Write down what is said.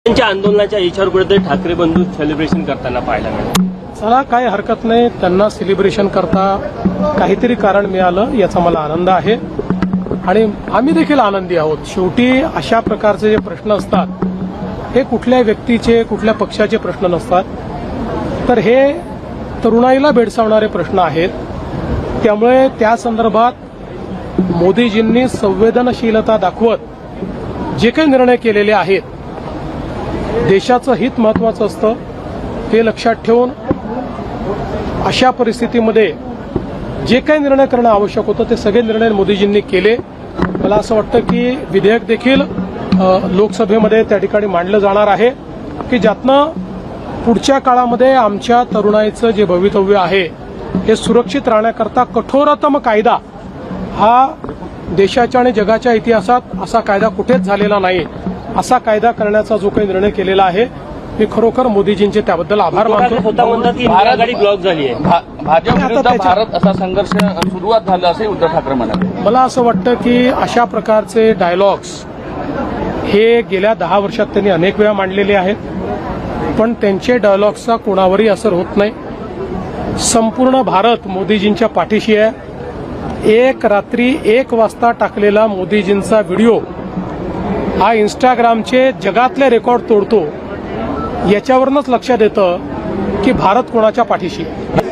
त्यांच्या आंदोलनाच्या याच्यावर कुठेतरी ठाकरे बंधू सेलिब्रेशन करताना पाहायला मिळालं. चला काही हरकत नाही, त्यांना सेलिब्रेशन करता काहीतरी कारण मिळालं याचा मला आनंद आहे आणि आम्ही देखील आनंदी आहोत. शेवटी अशा प्रकारचे जे प्रश्न असतात हे कुठल्या व्यक्तीचे कुठल्या पक्षाचे प्रश्न नसतात, तर हे तरुणाईला भेडसावणारे प्रश्न आहेत. त्यामुळे त्या संदर्भात मोदीजींनी संवेदनशीलता दाखवत जे काही निर्णय केलेले आहेत, देशाचं हित महत्वाचं असतं हे लक्षात ठेवून अशा परिस्थितीमध्ये जे काही निर्णय करणं आवश्यक होतं ते सगळे निर्णय मोदीजींनी केले. मला असं वाटतं की विधेयक देखील लोकसभेमध्ये त्या ठिकाणी मांडलं जाणार आहे की ज्यातनं पुढच्या काळामध्ये आमच्या तरुणाईचं जे भवितव्य आहे हे सुरक्षित राहण्याकरता कठोरतम कायदा हा देशाच्या आणि जगाच्या इतिहासात असा कायदा कुठेच झालेला नाही, असा कायदा करण्याचा जो काही निर्णय केलेला आहे मी खरोखर मोदीजींचे त्याबद्दल आभार मानतो. स्वतः म्हणतात की आघाडी ब्लॉक झाली आहे. भाजप विरुद्ध भारत असा संघर्ष सुरुवात झाला असे उद्धव ठाकरे म्हणाले. मला असं वाटतं की अशा प्रकारचे डायलॉग्स हे गेल्या 10 वर्षात त्यांनी अनेक वेळा मांडलेले आहेत, पण त्यांचे डायलॉग्सचा कोणावरही असर होत नाही. संपूर्ण भारत मोदीजींच्या पाठीशी आहे. एक रात्री 1 वाजता टाकलेला मोदीजींचा व्हिडिओ हा इंस्टाग्रामचे जगातले रेकॉर्ड तोडतो. याच्यावरूनच लक्षात येतं की भारत कोणाच्या पाठीशी आहे.